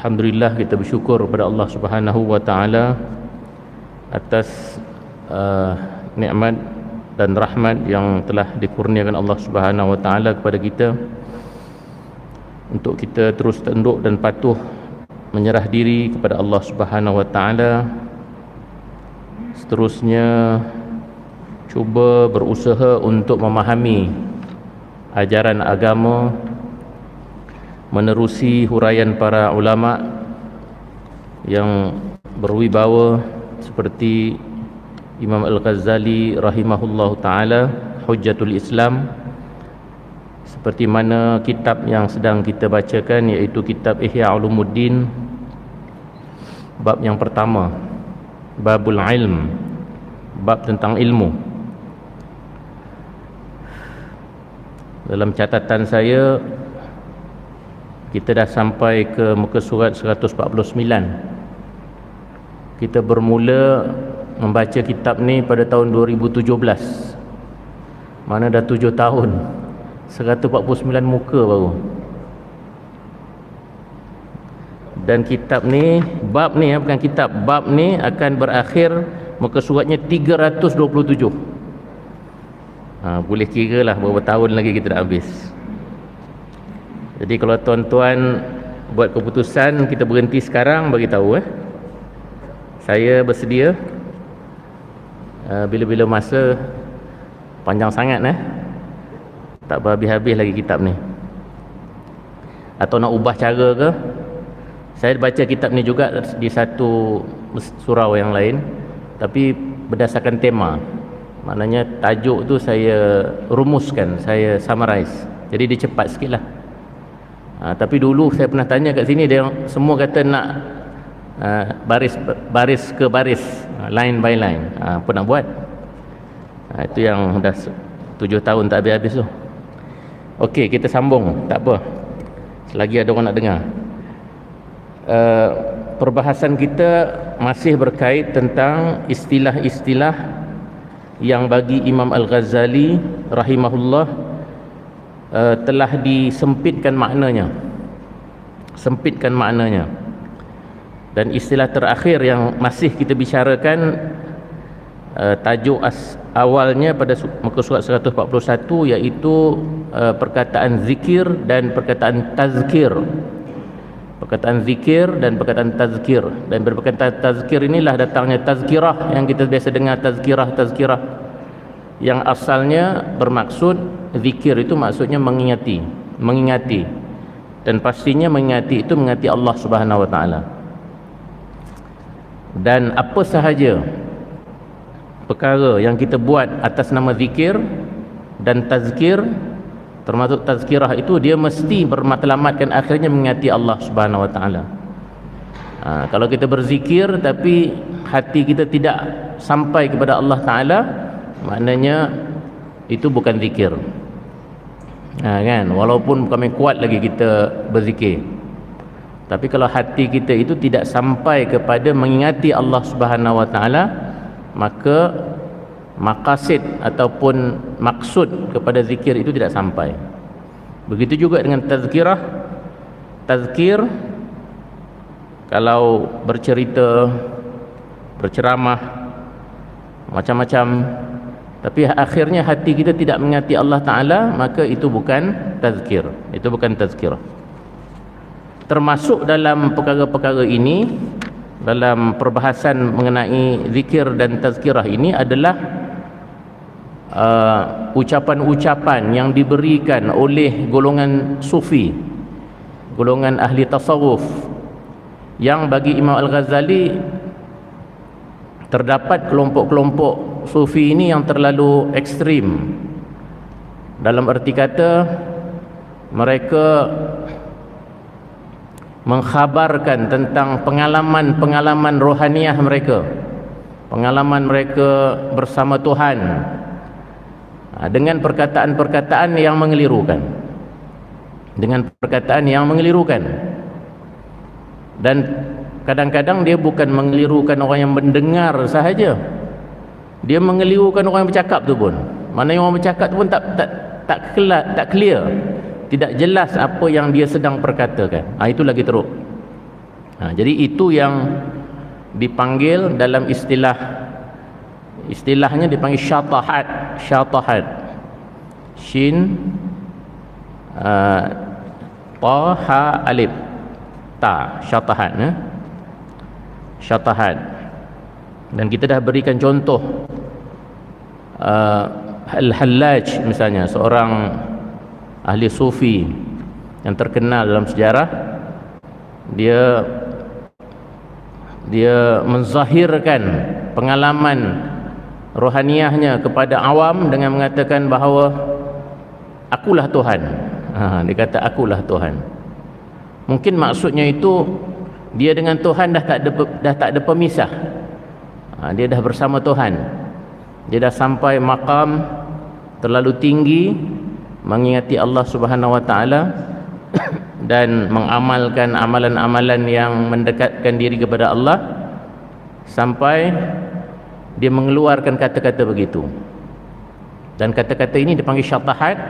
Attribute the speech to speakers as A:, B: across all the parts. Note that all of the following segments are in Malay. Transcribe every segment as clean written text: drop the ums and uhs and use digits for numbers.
A: Alhamdulillah, kita bersyukur kepada Allah Subhanahu wa taala atas nikmat dan rahmat yang telah dikurniakan Allah Subhanahu wa taala kepada kita, untuk kita terus tunduk dan patuh menyerah diri kepada Allah Subhanahu wa taala. Seterusnya cuba berusaha untuk memahami ajaran agama, menerusi huraian para ulama yang berwibawa seperti Imam Al-Ghazali rahimahullahu taala, Hujjatul Islam, seperti mana kitab yang sedang kita bacakan, iaitu kitab Ihya Ulumuddin, bab yang pertama, Babul Ilm, bab tentang ilmu. Dalam catatan saya, kita dah sampai ke muka surat 149. Kita bermula membaca kitab ni pada tahun 2017. Mana dah 7 tahun, 149 muka baru. Dan kitab ni, bab ni, bukan kitab, bab ni akan berakhir muka suratnya 327. Boleh kira lah berapa tahun lagi kita dah habis. Jadi kalau tuan-tuan buat keputusan kita berhenti sekarang, bagi tahu saya bersedia. Bila-bila masa panjang sangat tak berhabis-habis lagi kitab ni. Atau nak ubah cara ke? Saya baca kitab ni juga di satu surau yang lain, tapi berdasarkan tema. Maknanya tajuk tu saya rumuskan, saya summarize. Jadi dia cepat sikit lah. Tapi dulu saya pernah tanya kat sini, dia semua kata nak baris ke baris, line by line. Apa nak buat? Itu yang dah 7 tahun tak habis-habis tu. Okey, kita sambung, tak apa, selagi ada orang nak dengar. Perbahasan kita masih berkait tentang istilah-istilah yang bagi Imam Al-Ghazali rahimahullah telah disempitkan maknanya, dan istilah terakhir yang masih kita bicarakan, tajuk awalnya pada muka surat 141, iaitu perkataan zikir dan perkataan tazkir. Perkataan zikir dan perkataan tazkir. Dan perkataan tazkir inilah datangnya tazkirah, yang kita biasa dengar tazkirah, yang asalnya bermaksud, zikir itu maksudnya mengingati, dan pastinya mengingati itu mengingati Allah Subhanahu wa taala. Dan apa sahaja perkara yang kita buat atas nama zikir dan tazkir, termasuk tazkirah itu, dia mesti bermatlamatkan akhirnya mengingati Allah Subhanahu wa taala. Kalau kita berzikir tapi hati kita tidak sampai kepada Allah taala, maknanya itu bukan zikir. Kan, walaupun kami kuat lagi kita berzikir, tapi kalau hati kita itu tidak sampai kepada mengingati Allah Subhanahu wa taala, maka maqasid ataupun maksud kepada zikir itu tidak sampai. Begitu juga dengan tazkirah. Tazkir, kalau bercerita, berceramah, macam-macam, tapi akhirnya hati kita tidak mengingati Allah Ta'ala, maka itu bukan tazkir. Itu bukan tazkirah. Termasuk dalam perkara-perkara ini, dalam perbahasan mengenai zikir dan tazkirah ini, adalah ucapan-ucapan yang diberikan oleh golongan sufi, golongan ahli tasawuf, yang bagi Imam Al-Ghazali terdapat kelompok-kelompok sufi ini yang terlalu ekstrim. Dalam erti kata, mereka mengkhabarkan tentang pengalaman-pengalaman rohaniah mereka, pengalaman mereka bersama Tuhan, dengan perkataan-perkataan yang mengelirukan, dan kadang-kadang dia bukan mengelirukan orang yang mendengar sahaja, dia mengelirukan orang yang bercakap tu pun. Maknanya orang bercakap tu pun tak clear, tidak jelas apa yang dia sedang perkatakan. Itu lagi teruk. Jadi itu yang dipanggil dalam istilahnya dipanggil syatahat. Shin ta ha alif ta, syatahat. Syatahat. Dan kita dah berikan contoh Al-Hallaj misalnya, seorang ahli sufi yang terkenal dalam sejarah. Dia menzahirkan pengalaman rohaniahnya kepada awam dengan mengatakan bahawa akulah Tuhan. Dia kata akulah Tuhan. Mungkin maksudnya itu dia dengan Tuhan dah tak ada pemisah. Dia dah bersama Tuhan. Dia dah sampai maqam terlalu tinggi mengingati Allah Subhanahu Wa Taala dan mengamalkan amalan-amalan yang mendekatkan diri kepada Allah, sampai dia mengeluarkan kata-kata begitu. Dan kata-kata ini dipanggil syatahat,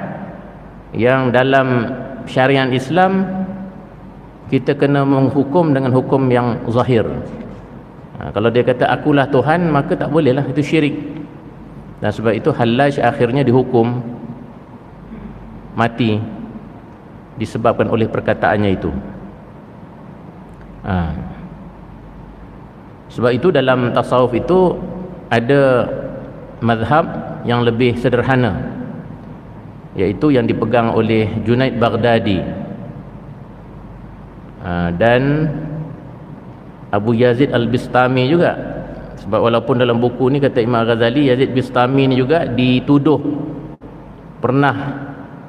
A: yang dalam syariat Islam kita kena menghukum dengan hukum yang zahir. Kalau dia kata akulah Tuhan, maka tak boleh lah, itu syirik. Dan sebab itu Hallaj akhirnya dihukum mati disebabkan oleh perkataannya itu. Sebab itu dalam tasawuf itu ada mazhab yang lebih sederhana, iaitu yang dipegang oleh Junaid Baghdadi dan Abu Yazid Al-Bistami juga. Sebab walaupun dalam buku ni kata Imam Ghazali, Yazid Bistami ni juga dituduh pernah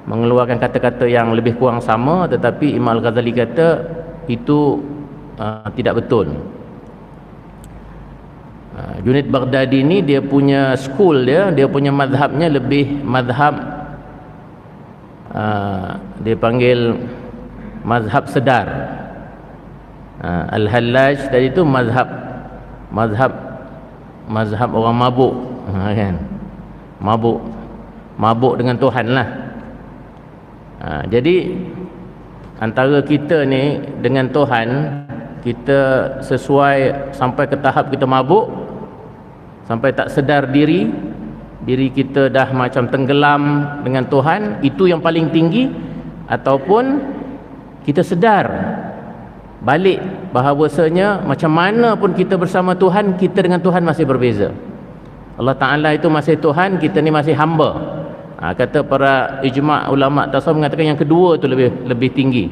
A: mengeluarkan kata-kata yang lebih kurang sama, tetapi Imam Al-Ghazali kata itu tidak betul. Junaid Baghdadi ni dia punya school dia punya mazhabnya lebih mazhab dia panggil mazhab sedar. Al-Hallaj tadi tu mazhab orang mabuk, kan, mabuk dengan Tuhan lah. Jadi antara kita ni dengan Tuhan, kita sesuai sampai ke tahap kita mabuk, sampai tak sedar diri kita dah macam tenggelam dengan Tuhan, itu yang paling tinggi. Ataupun kita sedar balik bahawasanya macam mana pun kita bersama Tuhan, kita dengan Tuhan masih berbeza. Allah Ta'ala itu masih Tuhan, kita ni masih hamba. Kata para ijma' ulama' tasawuf mengatakan yang kedua tu lebih tinggi.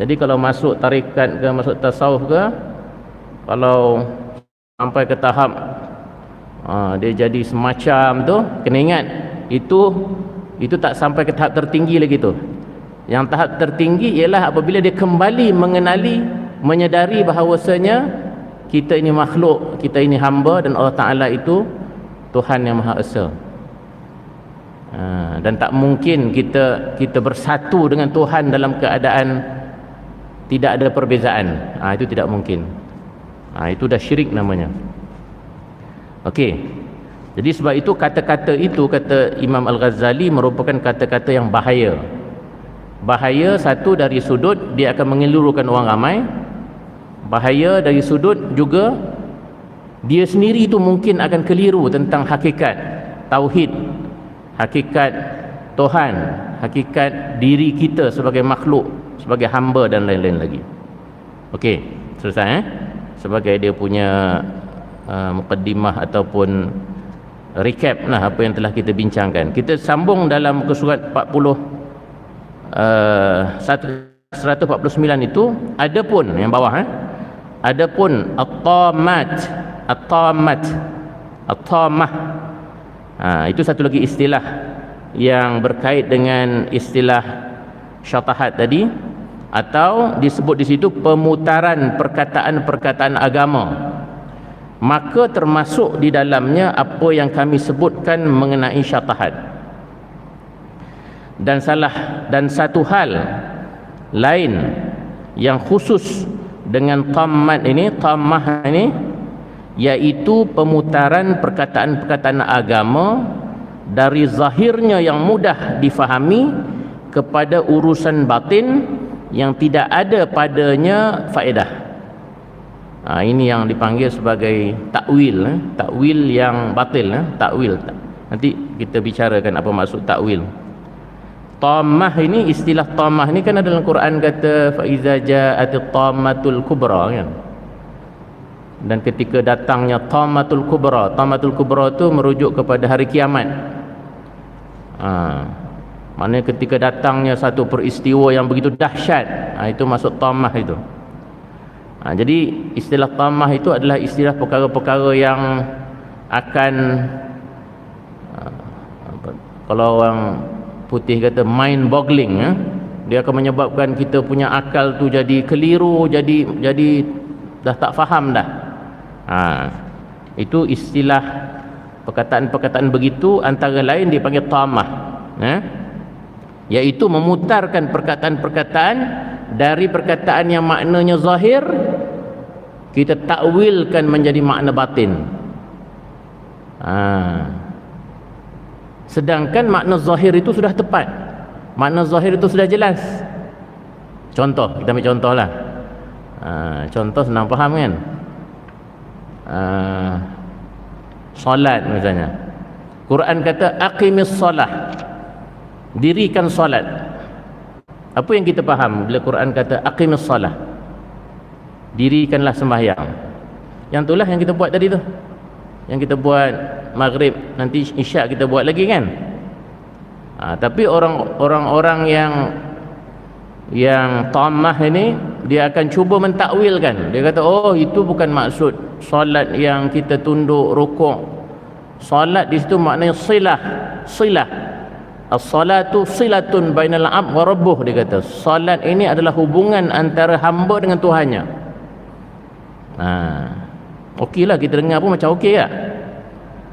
A: Jadi kalau masuk tarikat ke, masuk tasawuf ke, kalau sampai ke tahap dia jadi semacam tu, kena ingat itu tak sampai ke tahap tertinggi lagi tu. Yang tahap tertinggi ialah apabila dia kembali mengenali, menyedari bahawasanya kita ini makhluk, kita ini hamba, dan Allah Ta'ala itu Tuhan yang Maha Esa. Dan tak mungkin kita bersatu dengan Tuhan dalam keadaan tidak ada perbezaan. Itu tidak mungkin. Itu dah syirik namanya. Okey. Jadi sebab itu kata-kata itu, kata Imam Al-Ghazali, merupakan kata-kata yang bahaya. Bahaya satu dari sudut dia akan mengelurukan orang ramai. Bahaya dari sudut juga dia sendiri itu mungkin akan keliru tentang hakikat tauhid, hakikat Tuhan, hakikat diri kita sebagai makhluk, sebagai hamba dan lain-lain lagi. Okey, selesai sebagai dia punya mukaddimah ataupun recap lah apa yang telah kita bincangkan. Kita sambung dalam muka surat 149 itu, adapun yang bawah adapun at-tammah, itu satu lagi istilah yang berkait dengan istilah syatahat tadi, atau disebut di situ pemutaran perkataan-perkataan agama. Maka termasuk di dalamnya apa yang kami sebutkan mengenai syatahat. Dan satu hal lain yang khusus dengan tammah ini, yaitu pemutaran perkataan-perkataan agama dari zahirnya yang mudah difahami kepada urusan batin yang tidak ada padanya faedah. Ini yang dipanggil sebagai takwil, takwil yang batil, takwil. Nanti kita bicarakan apa maksud takwil. Tammah ini, istilah tammah ini kan ada dalam Quran kata fa iza ja'atit tammatul kubra kan. Dan ketika datangnya tammatul kubra, tammatul kubra itu merujuk kepada hari kiamat. Maknanya ketika datangnya satu peristiwa yang begitu dahsyat, itu masuk tammah itu. Jadi istilah tammah itu adalah istilah perkara-perkara yang akan kalau orang putih kata mind boggling, dia akan menyebabkan kita punya akal tu jadi keliru, jadi dah tak faham dah. Itu istilah perkataan-perkataan begitu antara lain dipanggil tammah, iaitu memutarkan perkataan-perkataan dari perkataan yang maknanya zahir kita takwilkan menjadi makna batin. Sedangkan makna zahir itu sudah tepat, makna zahir itu sudah jelas. Contoh, kita ambil contoh lah. Contoh senang faham kan. Solat misalnya, Quran kata aqimis solah, dirikan solat. Apa yang kita faham bila Quran kata aqimis solah, dirikanlah sembahyang? Yang itulah yang kita buat tadi tu, yang kita buat maghrib, nanti isyak kita buat lagi kan. Tapi orang-orang yang tammah ini, dia akan cuba mentakwilkan. Dia kata, oh itu bukan maksud solat yang kita tunduk rukuk. Solat di situ maknanya silah. As-salatu silatun bainal 'abd wa rabbuh, dia kata. Solat ini adalah hubungan antara hamba dengan Tuhannya. Okeylah, kita dengar pun macam okey tak?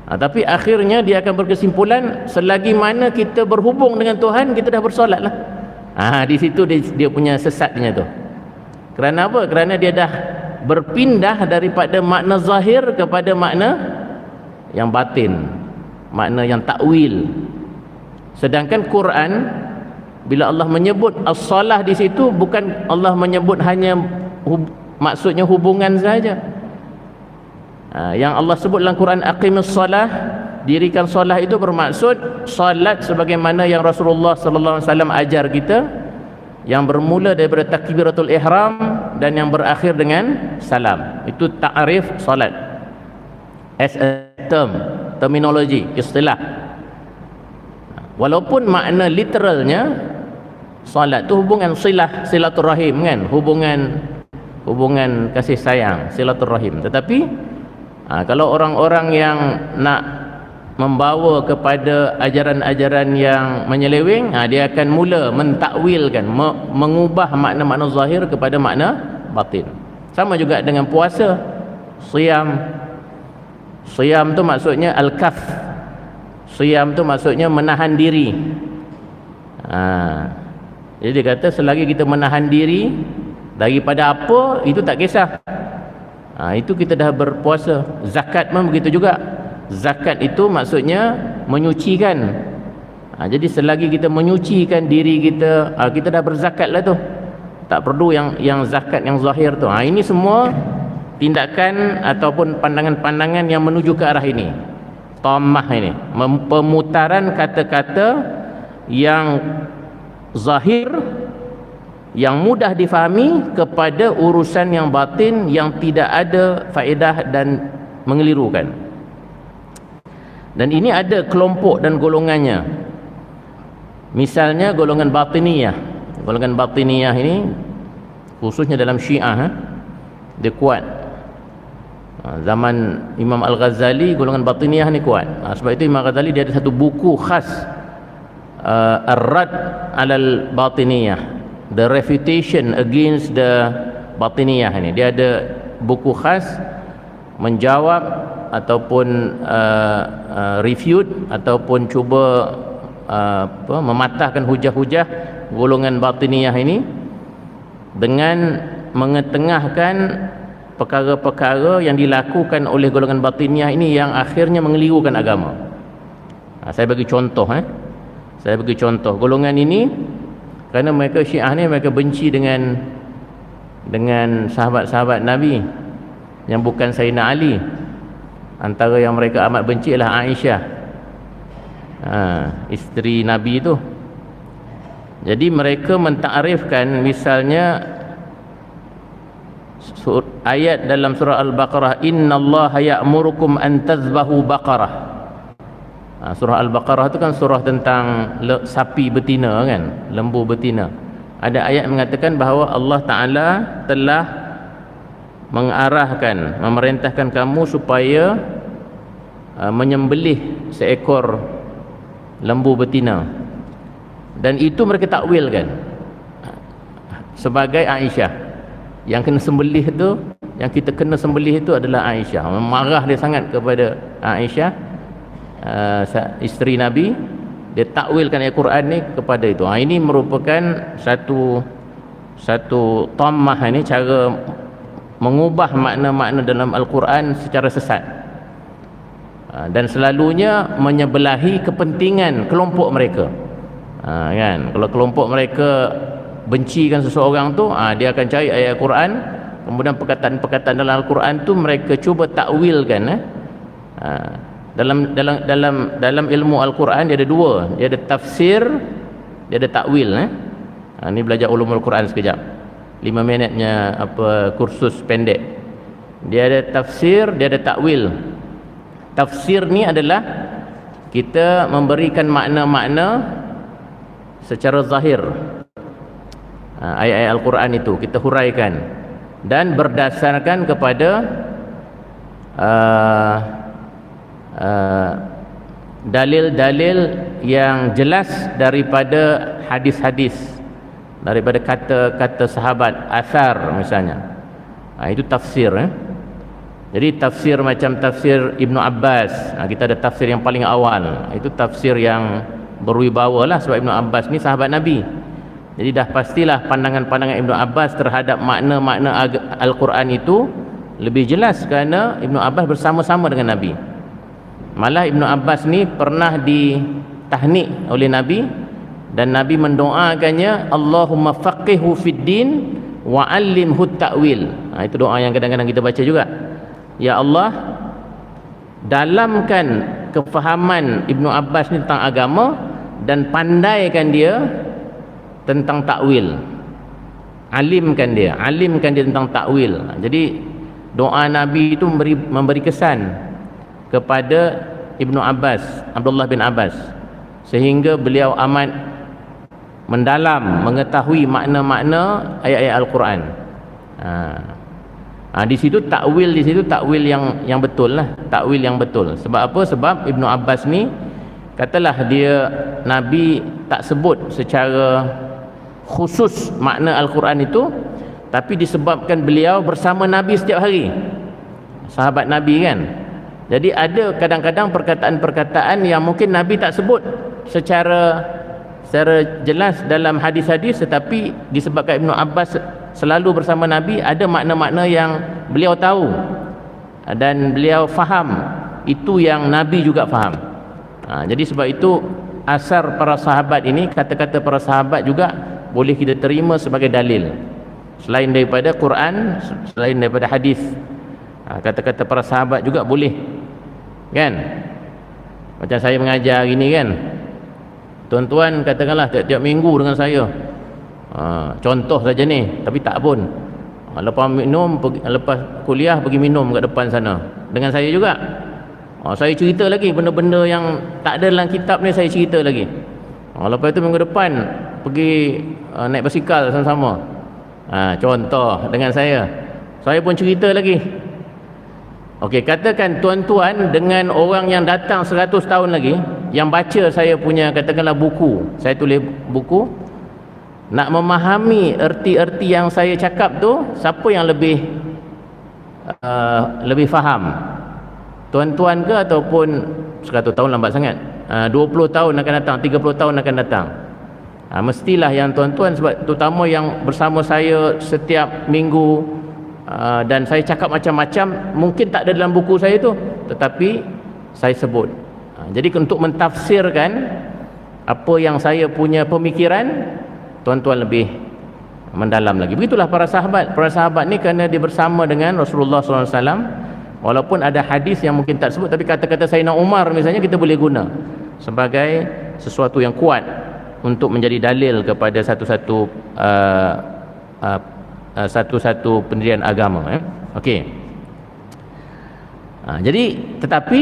A: Tapi akhirnya dia akan berkesimpulan, selagi mana kita berhubung dengan Tuhan, kita dah bersolat lah. Di situ dia punya sesatnya tu. Kerana apa? Kerana dia dah berpindah daripada makna zahir kepada makna yang batin, makna yang takwil. Sedangkan Quran, bila Allah menyebut as-salah di situ, bukan Allah menyebut hanya maksudnya hubungan saja. Yang Allah sebut dalam Quran aqimus salah, dirikan solah, itu bermaksud solat sebagaimana yang Rasulullah sallallahu alaihi wasallam ajar kita, yang bermula daripada takbiratul ihram dan yang berakhir dengan salam. Itu ta'rif solat as a term, terminologi, istilah. Walaupun makna literalnya solat tu hubungan silaturahim kan, hubungan kasih sayang, silaturahim. Tetapi kalau orang-orang yang nak membawa kepada ajaran-ajaran yang menyeleweng, dia akan mula mentakwilkan, mengubah makna-makna zahir kepada makna batin. Sama juga dengan puasa, siyam tu maksudnya al-kaf. Siyam tu maksudnya menahan diri. Jadi dia kata selagi kita menahan diri daripada apa, itu tak kisah. Itu kita dah berpuasa. Zakat pun begitu juga. Zakat itu maksudnya menyucikan. Jadi selagi kita menyucikan diri kita, kita dah berzakat lah tu. Tak perlu yang zakat yang zahir tu. Ini semua tindakan ataupun pandangan-pandangan yang menuju ke arah ini. Tammah ini, pemutaran kata-kata yang zahir, yang mudah difahami, kepada urusan yang batin yang tidak ada faedah dan mengelirukan. Dan ini ada kelompok dan golongannya. Misalnya golongan batiniyah. Golongan batiniyah ini khususnya dalam Syiah, dia kuat. Zaman Imam Al-Ghazali, golongan batiniyah ni kuat. Sebab itu Imam Al-Ghazali dia ada satu buku khas, Ar-Rad alal Batiniyah, The Refutation Against the Batiniyah ini. Dia ada buku khas menjawab ataupun refute ataupun cuba mematahkan hujah-hujah golongan batiniyah ini dengan mengetengahkan perkara-perkara yang dilakukan oleh golongan batiniyah ini yang akhirnya mengelirukan agama. Saya bagi contoh. Golongan ini Kerana mereka Syiah ni mereka benci dengan sahabat-sahabat Nabi yang bukan Sayyidina Ali. Antara yang mereka amat benci ialah Aisyah, isteri Nabi tu. Jadi mereka mentakrifkan misalnya ayat dalam surah Al-Baqarah, innallaha ya'murukum an tazbahu baqarah. Surah Al-Baqarah tu kan surah tentang sapi betina kan, lembu betina. Ada ayat mengatakan bahawa Allah Ta'ala telah mengarahkan, memerintahkan kamu supaya menyembelih seekor lembu betina. Dan itu mereka takwilkan sebagai Aisyah. Yang kena sembelih tu, yang kita kena sembelih itu adalah Aisyah. Marah dia sangat kepada Aisyah, isteri Nabi. Dia takwilkan ayat Quran ni kepada itu. Ini merupakan satu tammah, ini cara mengubah makna-makna dalam Al-Quran secara sesat, dan selalunya menyebelahi kepentingan kelompok mereka. Kan, kalau kelompok mereka bencikan seseorang tu, dia akan cari ayat Quran, kemudian perkataan-perkataan dalam Al-Quran tu mereka cuba takwilkan. Dalam ilmu Al-Quran dia ada dua, dia ada tafsir, dia ada takwil. Ni belajar ulumul Quran sekejap, 5 minitnya kursus pendek. Dia ada tafsir, dia ada takwil. Tafsir ni adalah kita memberikan makna-makna secara zahir, ayat-ayat Al-Quran itu kita huraikan dan berdasarkan kepada dalil-dalil yang jelas daripada hadis-hadis, daripada kata-kata sahabat, asar misalnya. Itu tafsir. Jadi tafsir macam tafsir Ibnu Abbas, kita ada tafsir yang paling awal, itu tafsir yang berwibawa lah, sebab Ibnu Abbas ni sahabat Nabi. Jadi dah pastilah pandangan-pandangan Ibnu Abbas terhadap makna-makna Al-Quran itu lebih jelas kerana Ibnu Abbas bersama-sama dengan Nabi. Malah Ibnu Abbas ni pernah ditahnik oleh Nabi, dan Nabi mendoakannya, Allahumma faqihhu fid din wa 'allimhu ta'wil. Itu doa yang kadang-kadang kita baca juga. Ya Allah, dalamkan kefahaman Ibnu Abbas ni tentang agama dan pandaikan dia tentang takwil. Alimkan dia tentang takwil. Jadi doa Nabi itu memberi kesan kepada Ibnu Abbas, Abdullah bin Abbas, sehingga beliau amat mendalam mengetahui makna-makna ayat-ayat Al-Quran. Di situ takwil, takwil yang betul lah, takwil yang betul. Sebab apa? Sebab Ibnu Abbas ni, katalah dia Nabi tak sebut secara khusus makna Al-Quran itu, tapi disebabkan beliau bersama Nabi setiap hari, sahabat Nabi kan. Jadi ada kadang-kadang perkataan-perkataan yang mungkin Nabi tak sebut secara jelas dalam hadis-hadis, tetapi disebabkan Ibnu Abbas selalu bersama Nabi, ada makna-makna yang beliau tahu dan beliau faham, itu yang Nabi juga faham. Jadi sebab itu asar para sahabat ini, kata-kata para sahabat juga boleh kita terima sebagai dalil selain daripada Quran, selain daripada hadis. Kata-kata para sahabat juga boleh, kan? Macam saya mengajar hari ni kan, tuan-tuan katakanlah tiap-tiap minggu dengan saya, contoh saja ni, tapi tak pun, lepas minum, lepas kuliah pergi minum kat depan sana dengan saya juga. Saya cerita lagi benda-benda yang tak ada dalam kitab ni, saya cerita lagi. Lepas itu minggu depan pergi naik basikal sama-sama, contoh dengan saya pun cerita lagi. Okey, katakan tuan-tuan dengan orang yang datang 100 tahun lagi, yang baca saya punya katakanlah buku, saya tulis buku, nak memahami erti-erti yang saya cakap tu, siapa yang lebih faham? Tuan-tuan ke ataupun 100 tahun lambat sangat, 20 tahun akan datang, 30 tahun akan datang? Mestilah yang tuan-tuan, sebab terutama yang bersama saya setiap minggu, dan saya cakap macam-macam, mungkin tak ada dalam buku saya tu, tetapi saya sebut. Jadi untuk mentafsirkan apa yang saya punya pemikiran, tuan-tuan lebih mendalam lagi. Begitulah para sahabat. Para sahabat ni kerana dia bersama dengan Rasulullah SAW, walaupun ada hadis yang mungkin tak sebut, tapi kata-kata Sayyidina Umar misalnya kita boleh guna sebagai sesuatu yang kuat untuk menjadi dalil kepada satu-satu pendirian agama. Okey. Jadi tetapi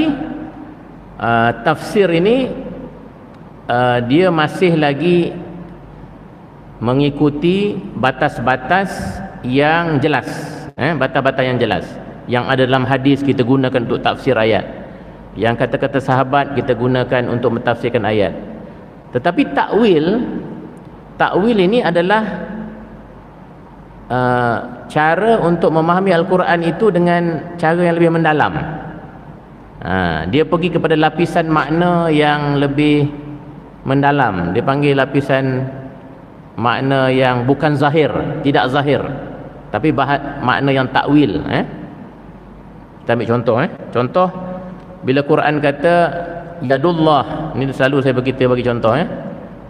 A: tafsir ini dia masih lagi mengikuti batas-batas yang jelas, batas-batas yang jelas yang ada dalam hadis kita gunakan untuk tafsir ayat, yang kata-kata sahabat kita gunakan untuk mentafsirkan ayat. Tetapi takwil ini adalah cara untuk memahami Al-Quran itu dengan cara yang lebih mendalam. Dia pergi kepada lapisan makna yang lebih mendalam. Dia panggil lapisan makna yang bukan zahir, tidak zahir, tapi makna yang takwil. Kita ambil contoh. Contoh bila Quran kata yadullah, ini selalu saya bagi contoh.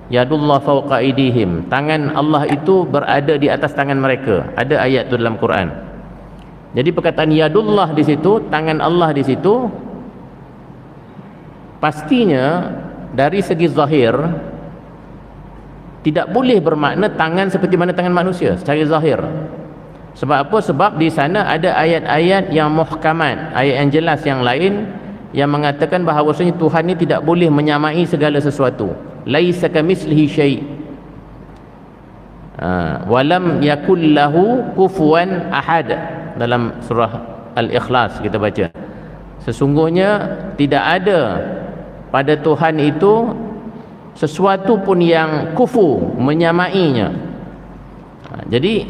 A: Yadullah fawqa aydihim, tangan Allah itu berada di atas tangan mereka. Ada ayat tu dalam Quran. Jadi perkataan yadullah di situ, tangan Allah di situ, pastinya dari segi zahir tidak boleh bermakna tangan seperti mana tangan manusia secara zahir. Sebab apa? Sebab di sana ada ayat-ayat yang muhkamat, ayat yang jelas yang lain yang mengatakan bahawasanya Tuhan ni tidak boleh menyamai segala sesuatu. Laisa kamitslihi syai'. Walam yakul lahu kufuwan ahad, dalam surah Al-Ikhlas kita baca. Sesungguhnya tidak ada pada Tuhan itu sesuatu pun yang kufu, menyamainya. Jadi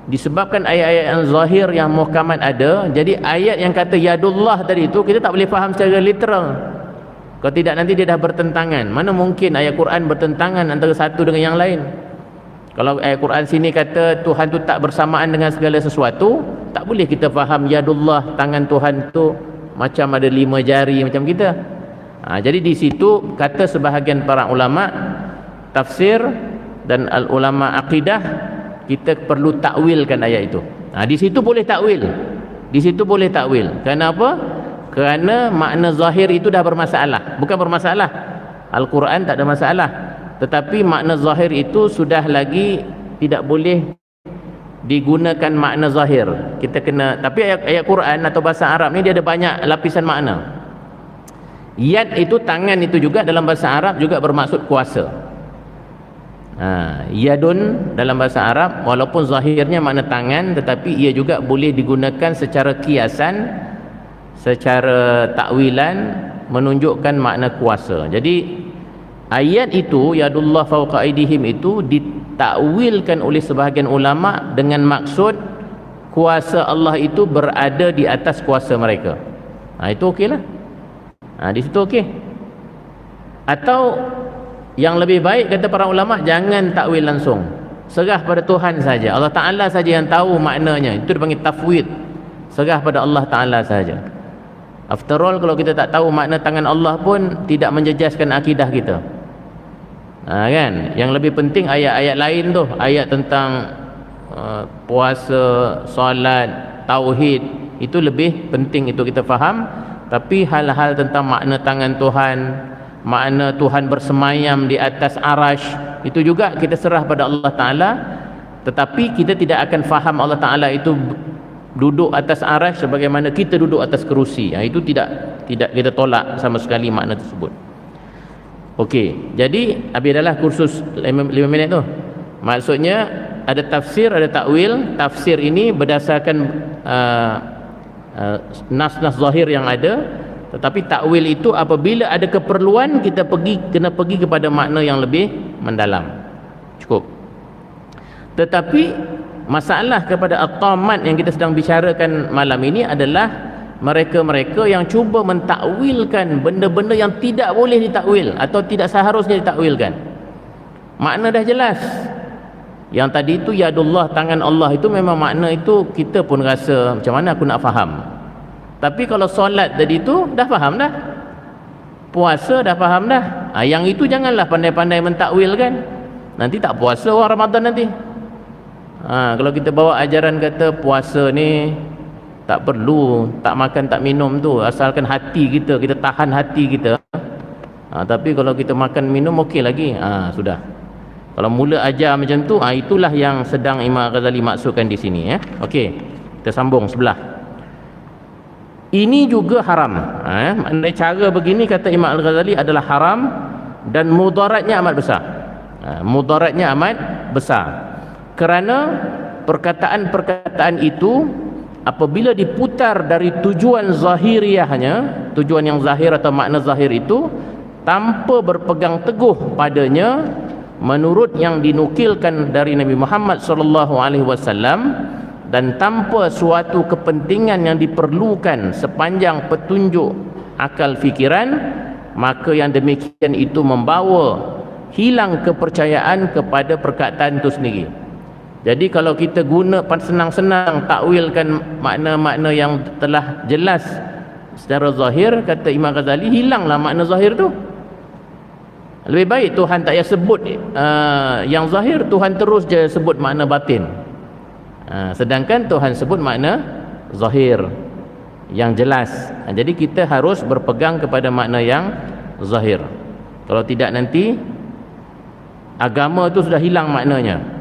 A: disebabkan ayat-ayat yang zahir yang muhkamat ada, jadi ayat yang kata yadullah tadi itu kita tak boleh faham secara literal. Kalau tidak nanti dia dah bertentangan. Mana mungkin ayat Quran bertentangan antara satu dengan yang lain. Kalau ayat Quran sini kata Tuhan tu tak bersamaan dengan segala sesuatu, tak boleh kita faham yadullah, tangan Tuhan tu macam ada 5 jari macam kita. Jadi di situ kata sebahagian para ulama tafsir dan ulama akidah, kita perlu takwilkan ayat itu. Di situ boleh takwil. Di situ boleh takwil. Kenapa? Kerana makna zahir itu dah bermasalah. Bukan bermasalah, Al-Quran tak ada masalah, tetapi makna zahir itu sudah lagi tidak boleh digunakan makna zahir. Kita kena, tapi ayat Quran atau bahasa Arab ni dia ada banyak lapisan makna. Yad itu tangan itu juga dalam bahasa Arab juga bermaksud kuasa. Yadun dalam bahasa Arab walaupun zahirnya makna tangan, tetapi ia juga boleh digunakan secara kiasan, secara takwilan, menunjukkan makna kuasa. Jadi ayat itu yadullah fawqa aydihim itu ditakwilkan oleh sebahagian ulama dengan maksud kuasa Allah itu berada di atas kuasa mereka. Itu okeylah. Di situ okey. Atau yang lebih baik kata para ulama, jangan takwil langsung, serah pada Tuhan saja. Allah Ta'ala saja yang tahu maknanya. Itu dipanggil tafwid, serah pada Allah Ta'ala saja. After all, kalau kita tak tahu makna tangan Allah pun tidak menjejaskan akidah kita. Kan? Yang lebih penting ayat-ayat lain tu, ayat tentang puasa, solat, tauhid, itu lebih penting itu kita faham. Tapi hal-hal tentang makna tangan Tuhan, makna Tuhan bersemayam di atas arash, itu juga kita serah pada Allah Ta'ala. Tetapi kita tidak akan faham Allah Ta'ala itu duduk atas arash sebagaimana kita duduk atas kerusi. Itu tidak kita tolak sama sekali makna tersebut. Okey, jadi habis adalah kursus 5 minit tu. Maksudnya ada tafsir, ada takwil. Tafsir ini berdasarkan nas-nas zahir yang ada, tetapi takwil itu apabila ada keperluan kita kena pergi kepada makna yang lebih mendalam. Cukup. Tetapi masalah kepada at-tamat yang kita sedang bicarakan malam ini adalah mereka-mereka yang cuba mentakwilkan benda-benda yang tidak boleh ditakwil atau tidak seharusnya ditakwilkan. Makna dah jelas. Yang tadi itu yadullah, tangan Allah itu memang makna itu kita pun rasa macam mana aku nak faham. Tapi kalau solat tadi itu dah faham dah. Puasa dah faham dah. Yang itu janganlah pandai-pandai mentakwil kan. nanti tak puasa orang Ramadan nanti. Kalau kita bawa ajaran kata puasa ni tak perlu, tak makan tak minum tu, asalkan hati kita, kita tahan hati kita. Tapi kalau kita makan minum okey lagi. Sudah. Kalau mula ajar macam tu, itulah yang sedang Imam Ghazali maksudkan di sini, ya. Okey. Kita sambung sebelah. Ini juga haram. Maknanya cara begini kata Imam Al-Ghazali adalah haram dan mudaratnya amat besar. Mudaratnya amat besar. Kerana perkataan-perkataan itu apabila diputar dari tujuan zahiriahnya, tujuan yang zahir atau makna zahir itu, tanpa berpegang teguh padanya menurut yang dinukilkan dari Nabi Muhammad SAW, dan tanpa suatu kepentingan yang diperlukan sepanjang petunjuk akal fikiran, maka yang demikian itu membawa hilang kepercayaan kepada perkataan itu sendiri. Jadi kalau kita guna senang-senang takwilkan makna-makna yang telah jelas secara zahir, kata Imam Ghazali, hilanglah makna zahir tu. Lebih baik Tuhan tak payah sebut yang zahir, Tuhan terus je sebut makna batin. Sedangkan Tuhan sebut makna zahir yang jelas. Jadi kita harus berpegang kepada makna yang zahir. Kalau tidak nanti agama tu sudah hilang maknanya.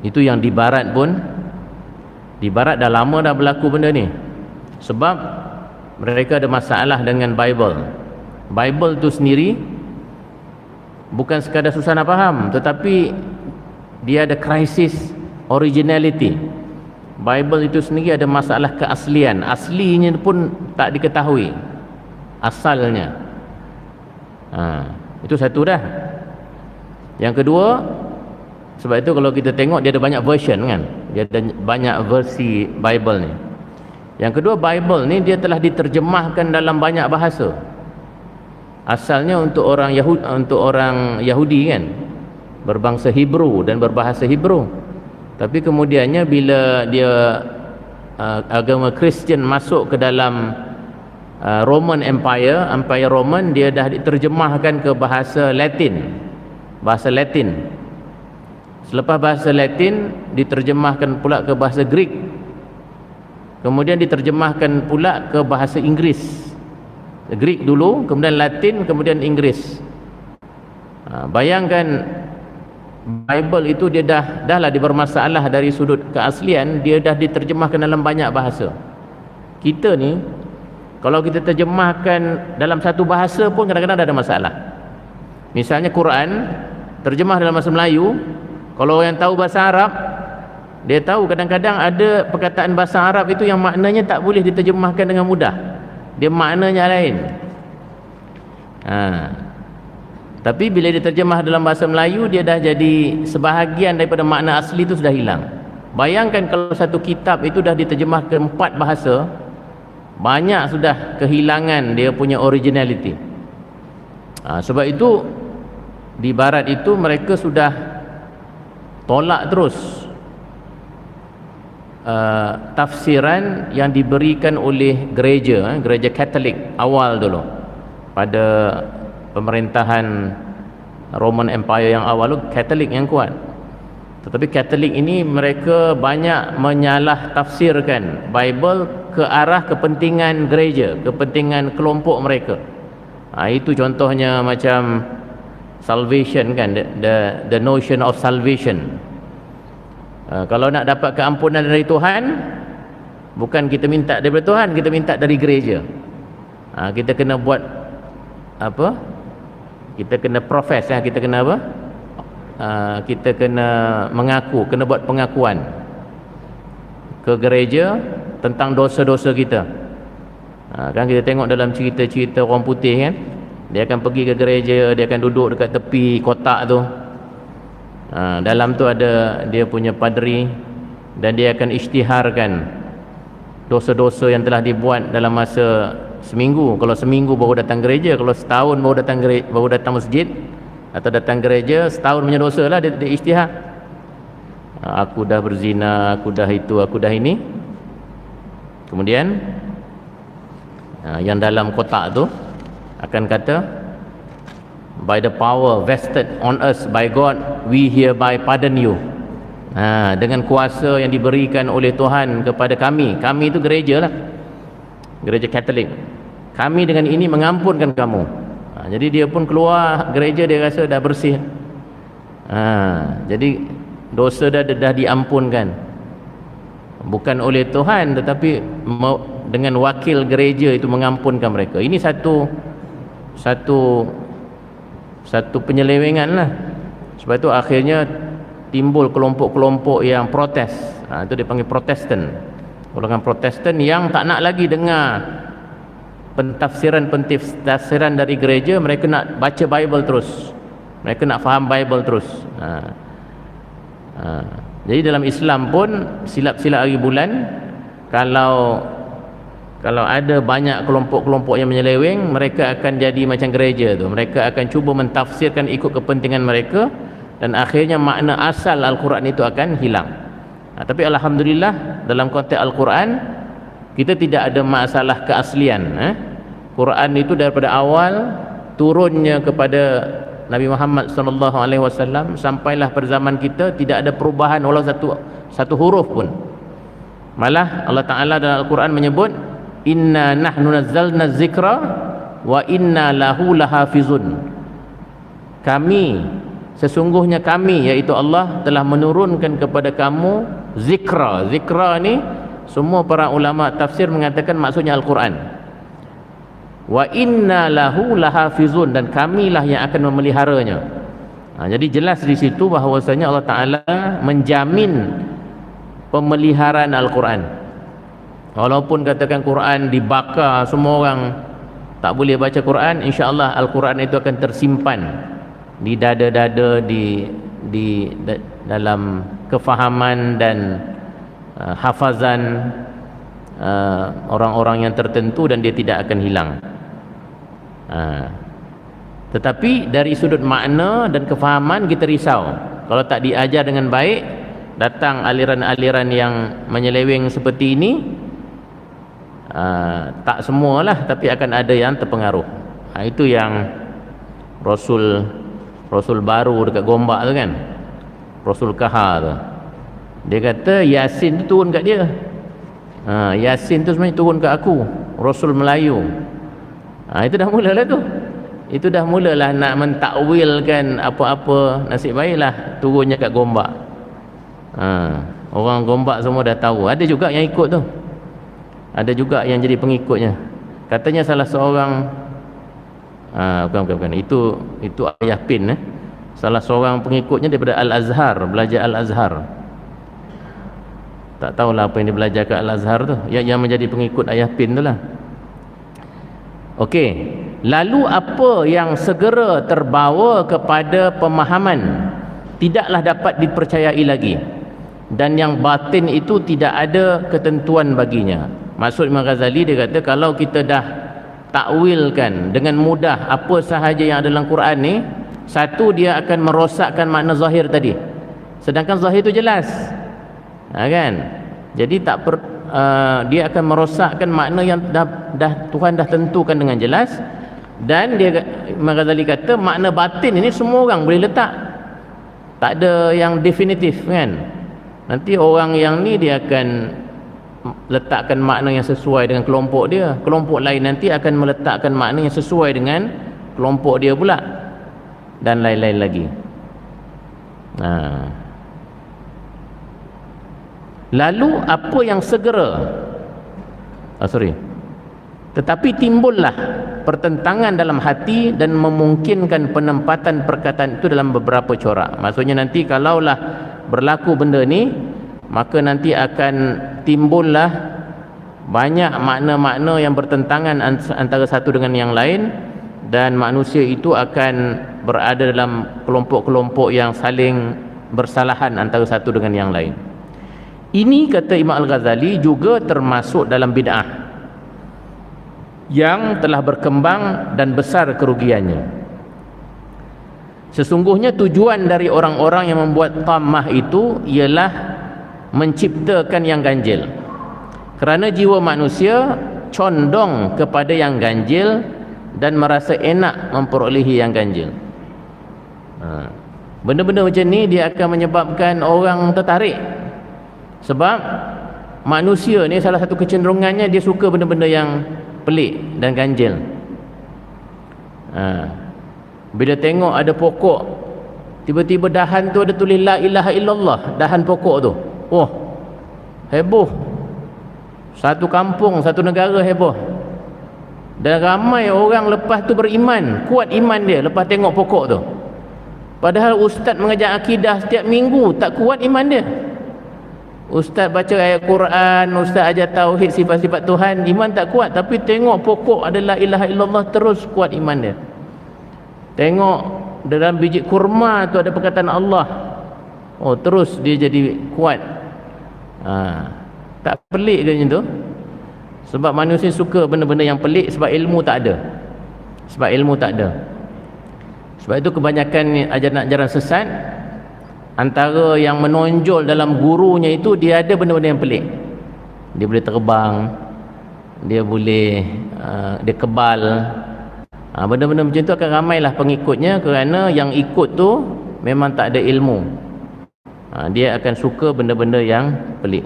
A: Itu yang di barat pun, di barat dah lama dah berlaku benda ni. Sebab mereka ada masalah dengan Bible. Bible tu sendiri bukan sekadar susah nak faham, tetapi dia ada krisis originality. Bible itu sendiri ada masalah keaslian. Aslinya pun tak diketahui asalnya. Itu satu dah. Yang kedua, sebab itu kalau kita tengok dia ada banyak version kan, dia ada banyak versi Bible ni. Yang kedua, Bible ni dia telah diterjemahkan dalam banyak bahasa. Asalnya untuk orang Yahudi kan, berbangsa Hebrew dan berbahasa Hebrew. Tapi kemudiannya bila dia agama Kristian masuk ke dalam Roman Empire, Empire Roman, dia dah diterjemahkan ke bahasa Latin. Bahasa Latin. Selepas bahasa Latin diterjemahkan pula ke bahasa Greek. Kemudian diterjemahkan pula ke bahasa Inggeris. Greek dulu, kemudian Latin, kemudian Inggeris. Bayangkan Bible itu dia dahlah bermasalah dari sudut keaslian, dia dah diterjemahkan dalam banyak bahasa. Kita ni kalau kita terjemahkan dalam satu bahasa pun kadang-kadang ada masalah. Misalnya Quran terjemah dalam bahasa Melayu, kalau yang tahu bahasa Arab, dia tahu kadang-kadang ada perkataan bahasa Arab itu yang maknanya tak boleh diterjemahkan dengan mudah. Dia maknanya lain. Tapi bila diterjemah dalam bahasa Melayu, dia dah jadi sebahagian daripada makna asli itu sudah hilang. Bayangkan kalau satu kitab itu dah diterjemah ke 4 bahasa, banyak sudah kehilangan dia punya originality. Sebab itu di barat itu mereka sudah tolak terus tafsiran yang diberikan oleh gereja Katolik awal dulu pada pemerintahan Roman Empire yang awal tu, Katolik yang kuat. Tetapi Katolik ini mereka banyak menyalah tafsirkan Bible ke arah kepentingan gereja, kepentingan kelompok mereka. Itu contohnya macam salvation kan, the notion of salvation. Kalau nak dapat keampunan dari Tuhan, bukan kita minta daripada Tuhan, kita minta dari gereja. Kita kena buat apa? Kita kena profess, kita kena apa? Kita kena mengaku, kena buat pengakuan ke gereja tentang dosa-dosa kita. Kan kita tengok dalam cerita-cerita orang putih kan, dia akan pergi ke gereja, dia akan duduk dekat tepi kotak tu. Dalam tu ada dia punya padri, dan dia akan isytiharkan dosa-dosa yang telah dibuat dalam masa seminggu. Kalau seminggu baru datang gereja, kalau setahun baru datang masjid atau datang gereja, setahun punya dosa lah dia isytihar. Aku dah berzina, aku dah itu, aku dah ini. Kemudian yang dalam kotak tu akan kata by the power vested on us by God, we hereby pardon you. Dengan kuasa yang diberikan oleh Tuhan kepada kami itu gereja lah, gereja Katolik, kami dengan ini mengampunkan kamu. Jadi dia pun keluar gereja, dia rasa dah bersih. Jadi dosa dah diampunkan, bukan oleh Tuhan tetapi dengan wakil gereja itu mengampunkan mereka. Ini satu penyelewengan lah. Sebab itu akhirnya timbul kelompok-kelompok yang protes. Itu dipanggil Protestan. Golongan Protestan yang tak nak lagi dengar pentafsiran dari gereja. Mereka nak baca Bible terus, mereka nak faham Bible terus. Jadi dalam Islam pun silap-silap hari bulan, kalau ada banyak kelompok-kelompok yang menyeleweng, mereka akan jadi macam gereja tu. Mereka akan cuba mentafsirkan ikut kepentingan mereka, dan akhirnya makna asal Al-Quran itu akan hilang. Tapi Alhamdulillah dalam konteks Al-Quran kita tidak ada masalah keaslian. Quran itu daripada awal turunnya kepada Nabi Muhammad SAW sampailah pada zaman kita tidak ada perubahan walau satu huruf pun. Malah Allah Ta'ala dalam Al-Quran menyebut, inna nahnu nazzalna zikra wa inna lahu lahafizun. Sesungguhnya kami, iaitu Allah, telah menurunkan kepada kamu zikra. Zikra ni semua para ulama tafsir mengatakan maksudnya Al-Quran. Wa inna lahu lahafizun, dan kamilah yang akan memeliharanya. Jadi jelas di situ bahawasanya Allah Ta'ala menjamin pemeliharaan Al-Quran. Walaupun katakan Quran dibakar, semua orang tak boleh baca Quran, insya-Allah Al-Quran itu akan tersimpan di dada-dada, di dalam kefahaman dan hafazan orang-orang yang tertentu, dan dia tidak akan hilang. Tetapi dari sudut makna dan kefahaman kita risau. Kalau tak diajar dengan baik, datang aliran-aliran yang menyeleweng seperti ini, tak semualah, tapi akan ada yang terpengaruh. Itu yang Rasul baru dekat Gombak tu kan, Rasul Kahar tu, dia kata Yasin tu turun kat dia. Yasin tu sebenarnya turun kat aku, Rasul Melayu. Itu dah mulalah tu. Itu dah mulalah nak mentakwilkan apa-apa. Nasib baiklah turunnya kat Gombak. Orang Gombak semua dah tahu. Ada juga yang ikut tu, ada juga yang jadi pengikutnya. Katanya salah seorang bukan itu Ayah Pin, salah seorang pengikutnya daripada Al-Azhar, belajar Al-Azhar. Tak tahulah apa yang dia belajar kat Al-Azhar tu, yang menjadi pengikut Ayah Pin tu lah. Okey, lalu apa yang segera terbawa kepada pemahaman tidaklah dapat dipercayai lagi, dan yang batin itu tidak ada ketentuan baginya. Maksud Imam Ghazali, dia kata kalau kita dah takwilkan dengan mudah apa sahaja yang ada dalam Quran ni, satu, dia akan merosakkan makna zahir tadi, sedangkan zahir itu jelas, kan? Jadi dia akan merosakkan makna yang dah Tuhan dah tentukan dengan jelas. Dan dia, Imam Ghazali kata, makna batin ini semua orang boleh letak, tak ada yang definitif, kan? Nanti orang yang ni dia akan letakkan makna yang sesuai dengan kelompok dia, kelompok lain nanti akan meletakkan makna yang sesuai dengan kelompok dia pula, dan lain-lain lagi. Lalu apa yang segera tetapi timbullah pertentangan dalam hati dan memungkinkan penempatan perkataan itu dalam beberapa corak. Maksudnya nanti kalaulah berlaku benda ni, maka nanti akan timbullah banyak makna-makna yang bertentangan antara satu dengan yang lain, dan manusia itu akan berada dalam kelompok-kelompok yang saling bersalahan antara satu dengan yang lain. Ini, kata Imam Al-Ghazali, juga termasuk dalam bid'ah yang telah berkembang dan besar kerugiannya. Sesungguhnya tujuan dari orang-orang yang membuat tammah itu ialah menciptakan yang ganjil, kerana jiwa manusia condong kepada yang ganjil dan merasa enak memperolehi yang ganjil. Benda-benda macam ni dia akan menyebabkan orang tertarik. Sebab manusia ni salah satu kecenderungannya dia suka benda-benda yang pelik dan ganjil. Bila tengok ada pokok, tiba-tiba dahan tu ada tulis la ilaha illallah, dahan pokok tu, oh heboh, satu kampung, satu negara heboh. Dan ramai orang lepas tu beriman, kuat iman dia lepas tengok pokok tu. Padahal ustaz mengajar akidah setiap minggu, tak kuat iman dia. Ustaz baca ayat Quran, ustaz ajar tauhid, sifat-sifat Tuhan, iman tak kuat. Tapi tengok pokok adalah ilaha illallah, terus kuat iman dia. Tengok dalam biji kurma tu ada perkataan Allah, oh terus dia jadi kuat. Tak pelik ke macam tu? Sebab manusia suka benda-benda yang pelik, sebab ilmu tak ada. Sebab itu kebanyakan ajaran-ajaran sesat, antara yang menonjol dalam gurunya itu, dia ada benda-benda yang pelik. Dia boleh terbang, dia boleh dia kebal. Benda-benda macam tu akan ramailah pengikutnya, kerana yang ikut tu memang tak ada ilmu. Dia akan suka benda-benda yang pelik.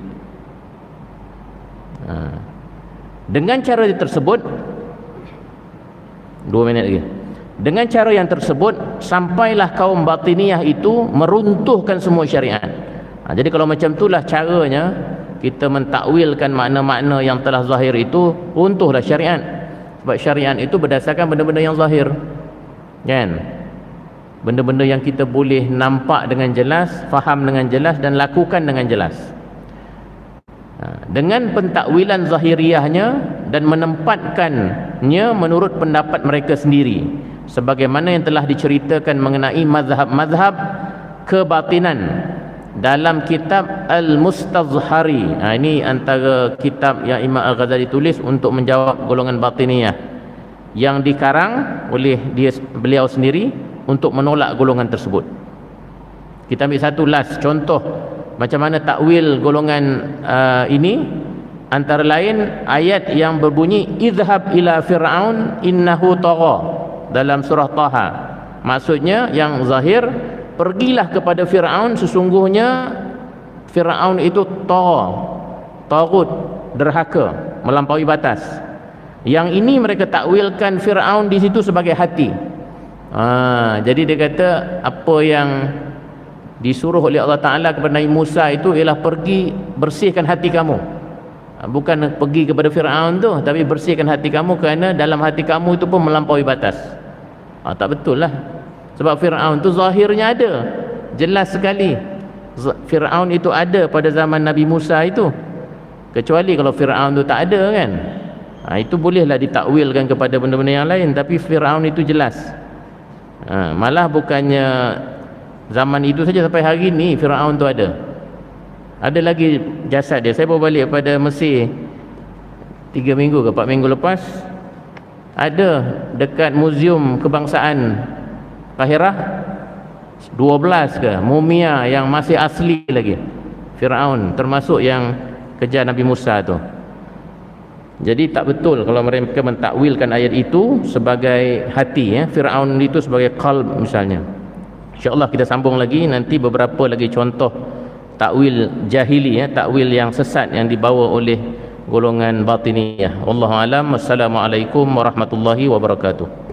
A: Dengan cara tersebut, 2 minit lagi. Dengan cara yang tersebut, sampailah kaum batiniyah itu meruntuhkan semua syariat. Jadi kalau macam itulah caranya kita mentakwilkan makna-makna yang telah zahir itu, runtuhlah syariat. Sebab syariat itu berdasarkan benda-benda yang zahir, kan? Benda-benda yang kita boleh nampak dengan jelas, faham dengan jelas, dan lakukan dengan jelas. Dengan pentakwilan zahiriyahnya dan menempatkannya menurut pendapat mereka sendiri, sebagaimana yang telah diceritakan mengenai mazhab-mazhab kebatinan dalam kitab Al-Mustazhari. Ini antara kitab yang Imam Al-Ghazali tulis untuk menjawab golongan batiniyah, yang dikarang oleh beliau sendiri untuk menolak golongan tersebut. Kita ambil satu last contoh macam mana takwil golongan ini, antara lain ayat yang berbunyi idhhab ila fir'aun innahu tagha dalam surah Taha. Maksudnya yang zahir, pergilah kepada Fir'aun, sesungguhnya Fir'aun itu taghut, derhaka, melampaui batas. Yang ini mereka takwilkan Fir'aun di situ sebagai hati. Jadi dia kata apa yang disuruh oleh Allah Ta'ala kepada Nabi Musa itu ialah pergi bersihkan hati kamu. Bukan pergi kepada Fir'aun tu, tapi bersihkan hati kamu, kerana dalam hati kamu itu pun melampaui batas. Tak betul lah. Sebab Fir'aun tu zahirnya ada, jelas sekali Fir'aun itu ada pada zaman Nabi Musa itu. Kecuali kalau Fir'aun tu tak ada, kan, itu bolehlah ditakwilkan kepada benda-benda yang lain. Tapi Fir'aun itu jelas. Malah bukannya zaman itu saja, sampai hari ni Fir'aun tu ada. Ada lagi jasad dia. Saya baru balik pada Mesir 3 minggu ke 4 minggu lepas. Ada dekat Muzium Kebangsaan Kahirah 12 ke mumia yang masih asli lagi Fir'aun, termasuk yang kejar Nabi Musa tu. Jadi tak betul kalau mereka mentakwilkan ayat itu sebagai hati, Fir'aun itu sebagai qalb misalnya. InsyaAllah kita sambung lagi nanti beberapa lagi contoh takwil jahili, takwil yang sesat yang dibawa oleh golongan batiniyah. Wallahu alam. Wassalamualaikum warahmatullahi wabarakatuh.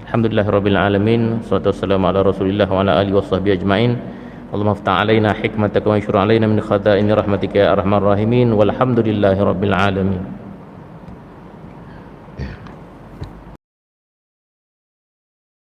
A: Alhamdulillahirabbil alamin. Wassalatu wassalamu ala Rasulillah wa ala alihi washabbihi ajmain. Allahumma iftah alaina hikmataka wa anshur alaina min khaza'ini rahmatika ya arhamar rahimin. Walhamdulillahirabbil alamin.